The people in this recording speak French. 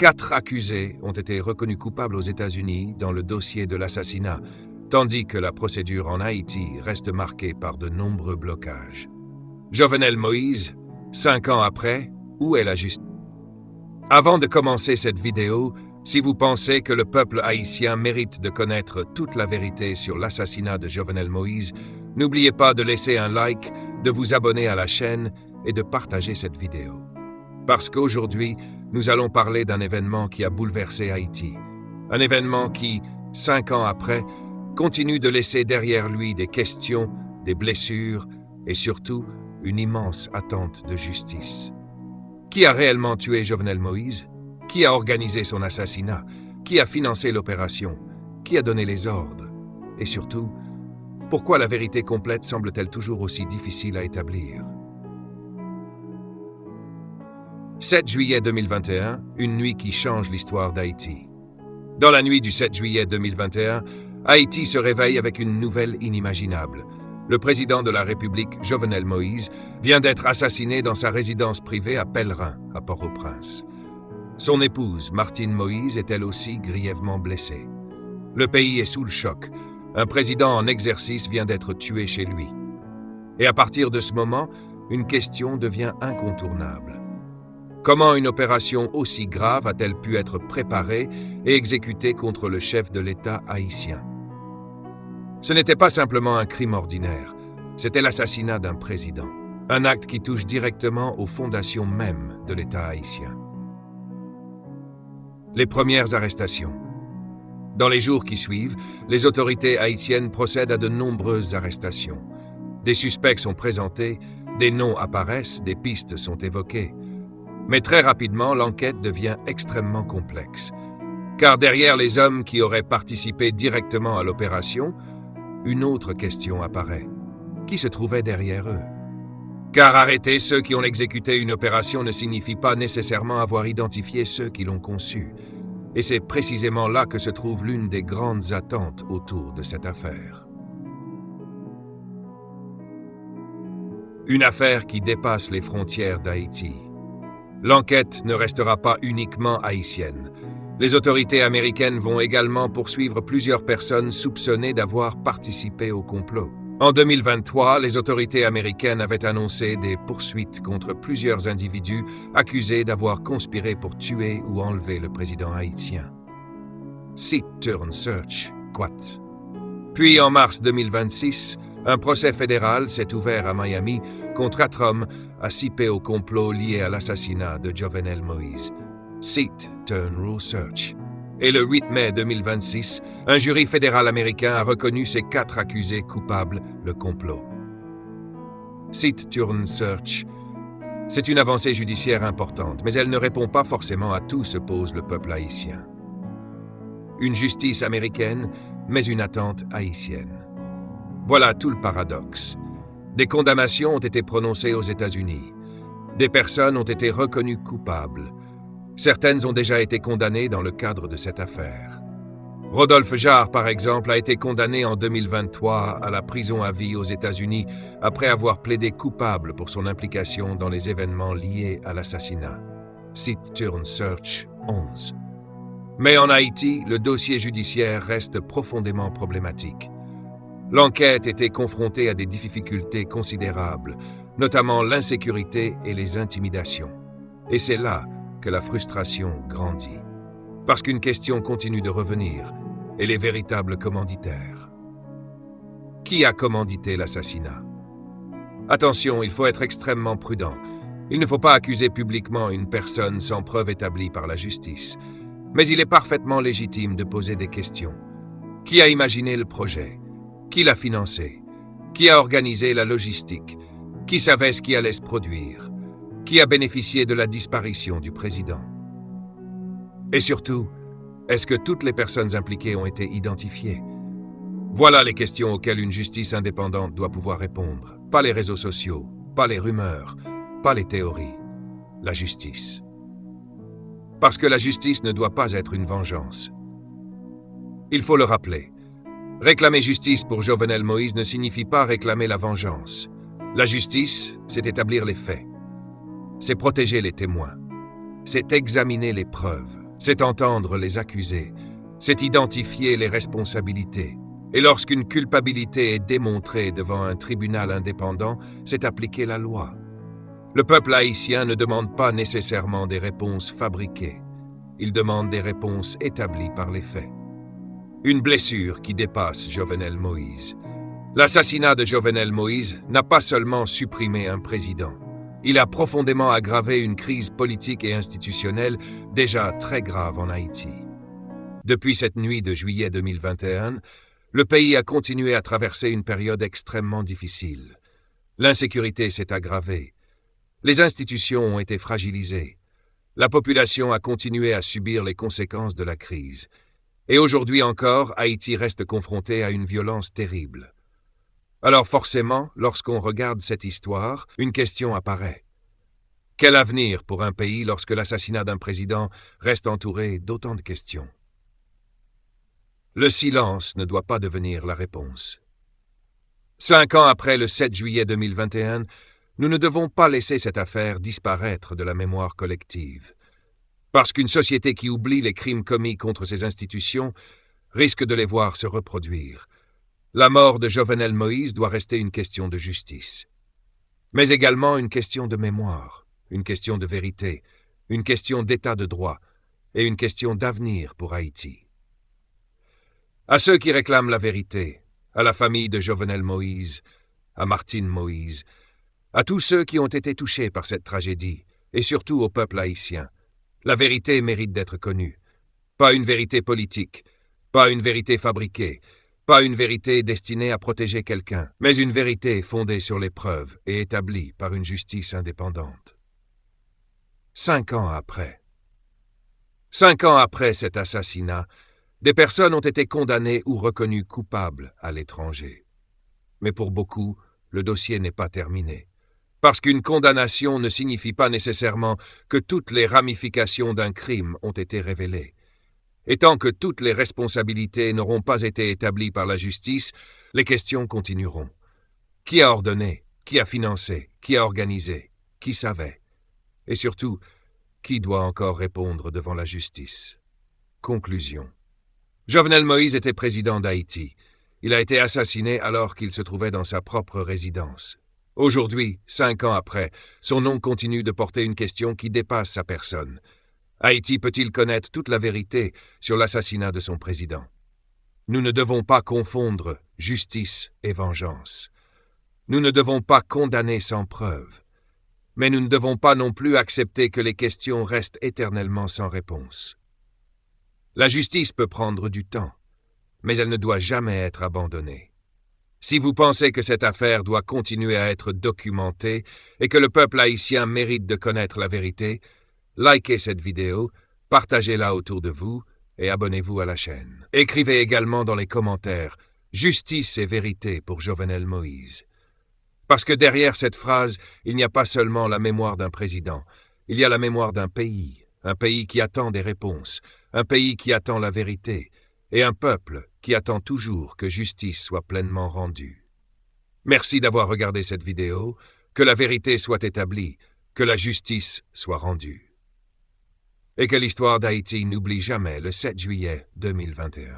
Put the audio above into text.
4 accusés ont été reconnus coupables aux États-Unis dans le dossier de l'assassinat, tandis que la procédure en Haïti reste marquée par de nombreux blocages. Jovenel Moïse, 5 ans après, où est la justice? Avant de commencer cette vidéo, si vous pensez que le peuple haïtien mérite de connaître toute la vérité sur l'assassinat de Jovenel Moïse, n'oubliez pas de laisser un like, de vous abonner à la chaîne et de partager cette vidéo. Parce qu'aujourd'hui, nous allons parler d'un événement qui a bouleversé Haïti. Un événement qui, 5 ans après, continue de laisser derrière lui des questions, des blessures et surtout une immense attente de justice. Qui a réellement tué Jovenel Moïse? Qui a organisé son assassinat? Qui a financé l'opération? Qui a donné les ordres? Et surtout, pourquoi la vérité complète semble-t-elle toujours aussi difficile à établir? 7 juillet 2021, une nuit qui change l'histoire d'Haïti. Dans la nuit du 7 juillet 2021, Haïti se réveille avec une nouvelle inimaginable. Le président de la République, Jovenel Moïse, vient d'être assassiné dans sa résidence privée à Pellerin, à Port-au-Prince. Son épouse, Martine Moïse, est elle aussi grièvement blessée. Le pays est sous le choc. Un président en exercice vient d'être tué chez lui. Et à partir de ce moment, une question devient incontournable. Comment une opération aussi grave a-t-elle pu être préparée et exécutée contre le chef de l'État haïtien? Ce n'était pas simplement un crime ordinaire, c'était l'assassinat d'un président, un acte qui touche directement aux fondations mêmes de l'État haïtien. Les premières arrestations. Dans les jours qui suivent, les autorités haïtiennes procèdent à de nombreuses arrestations. Des suspects sont présentés, des noms apparaissent, des pistes sont évoquées. Mais très rapidement, l'enquête devient extrêmement complexe. Car derrière les hommes qui auraient participé directement à l'opération, une autre question apparaît. Qui se trouvait derrière eux? Car arrêter ceux qui ont exécuté une opération ne signifie pas nécessairement avoir identifié ceux qui l'ont conçue. Et c'est précisément là que se trouve l'une des grandes attentes autour de cette affaire. Une affaire qui dépasse les frontières d'Haïti. L'enquête ne restera pas uniquement haïtienne. Les autorités américaines vont également poursuivre plusieurs personnes soupçonnées d'avoir participé au complot. En 2023, les autorités américaines avaient annoncé des poursuites contre plusieurs individus accusés d'avoir conspiré pour tuer ou enlever le président haïtien. Seat Turn Search, Quat. Puis en mars 2026, un procès fédéral s'est ouvert à Miami contre 4 hommes assipés au complot lié à l'assassinat de Jovenel Moïse. Seat Turn Rule Search. Et le 8 mai 2026, un jury fédéral américain a reconnu ces 4 accusés coupables le complot. Seat Turn Search. C'est une avancée judiciaire importante, mais elle ne répond pas forcément à tout se pose le peuple haïtien. Une justice américaine, mais une attente haïtienne. Voilà tout le paradoxe. Des condamnations ont été prononcées aux États-Unis. Des personnes ont été reconnues coupables. Certaines ont déjà été condamnées dans le cadre de cette affaire. Rodolphe Jarre, par exemple, a été condamné en 2023 à la prison à vie aux États-Unis après avoir plaidé coupable pour son implication dans les événements liés à l'assassinat. Seat Turn Search 11. Mais en Haïti, le dossier judiciaire reste profondément problématique. L'enquête était confrontée à des difficultés considérables, notamment l'insécurité et les intimidations. Et c'est là que la frustration grandit. Parce qu'une question continue de revenir, et les véritables commanditaires. Qui a commandité l'assassinat? Attention, il faut être extrêmement prudent. Il ne faut pas accuser publiquement une personne sans preuve établie par la justice. Mais il est parfaitement légitime de poser des questions. Qui a imaginé le projet? Qui l'a financé? Qui a organisé la logistique? Qui savait ce qui allait se produire? Qui a bénéficié de la disparition du président? Et surtout, est-ce que toutes les personnes impliquées ont été identifiées? Voilà les questions auxquelles une justice indépendante doit pouvoir répondre. Pas les réseaux sociaux, pas les rumeurs, pas les théories. La justice. Parce que la justice ne doit pas être une vengeance. Il faut le rappeler. Réclamer justice pour Jovenel Moïse ne signifie pas réclamer la vengeance. La justice, c'est établir les faits. C'est protéger les témoins. C'est examiner les preuves. c'est entendre les accusés, c'est identifier les responsabilités. Et lorsqu'une culpabilité est démontrée devant un tribunal indépendant, c'est appliquer la loi. Le peuple haïtien ne demande pas nécessairement des réponses fabriquées. Il demande des réponses établies par les faits. Une blessure qui dépasse Jovenel Moïse. L'assassinat de Jovenel Moïse n'a pas seulement supprimé un président. Il a profondément aggravé une crise politique et institutionnelle déjà très grave en Haïti. Depuis cette nuit de juillet 2021, le pays a continué à traverser une période extrêmement difficile. L'insécurité s'est aggravée. Les institutions ont été fragilisées. La population a continué à subir les conséquences de la crise. Et aujourd'hui encore, Haïti reste confronté à une violence terrible. Alors forcément, lorsqu'on regarde cette histoire, une question apparaît. Quel avenir pour un pays lorsque l'assassinat d'un président reste entouré d'autant de questions? Le silence ne doit pas devenir la réponse. 5 ans après le 7 juillet 2021, nous ne devons pas laisser cette affaire disparaître de la mémoire collective. Parce qu'une société qui oublie les crimes commis contre ses institutions risque de les voir se reproduire. La mort de Jovenel Moïse doit rester une question de justice, mais également une question de mémoire, une question de vérité, une question d'état de droit et une question d'avenir pour Haïti. À ceux qui réclament la vérité, à la famille de Jovenel Moïse, à Martine Moïse, à tous ceux qui ont été touchés par cette tragédie, et surtout au peuple haïtien, la vérité mérite d'être connue. Pas une vérité politique, pas une vérité fabriquée, pas une vérité destinée à protéger quelqu'un, mais une vérité fondée sur les preuves et établie par une justice indépendante. 5 ans après. 5 ans après cet assassinat, des personnes ont été condamnées ou reconnues coupables à l'étranger. Mais pour beaucoup, le dossier n'est pas terminé. Parce qu'une condamnation ne signifie pas nécessairement que toutes les ramifications d'un crime ont été révélées. Et tant que toutes les responsabilités n'auront pas été établies par la justice, les questions continueront. Qui a ordonné? Qui a financé? Qui a organisé? Qui savait? Et surtout, qui doit encore répondre devant la justice? Conclusion. Jovenel Moïse était président d'Haïti. Il a été assassiné alors qu'il se trouvait dans sa propre résidence. Aujourd'hui, 5 ans après, son nom continue de porter une question qui dépasse sa personne. Haïti peut-il connaître toute la vérité sur l'assassinat de son président? Nous ne devons pas confondre justice et vengeance. Nous ne devons pas condamner sans preuve. Mais nous ne devons pas non plus accepter que les questions restent éternellement sans réponse. La justice peut prendre du temps, mais elle ne doit jamais être abandonnée. Si vous pensez que cette affaire doit continuer à être documentée et que le peuple haïtien mérite de connaître la vérité, likez cette vidéo, partagez-la autour de vous et abonnez-vous à la chaîne. Écrivez également dans les commentaires « Justice et vérité pour Jovenel Moïse ». Parce que derrière cette phrase, il n'y a pas seulement la mémoire d'un président, il y a la mémoire d'un pays qui attend des réponses, un pays qui attend la vérité, et un peuple qui attend toujours que justice soit pleinement rendue. Merci d'avoir regardé cette vidéo, que la vérité soit établie, que la justice soit rendue. Et que l'histoire d'Haïti n'oublie jamais le 7 juillet 2021.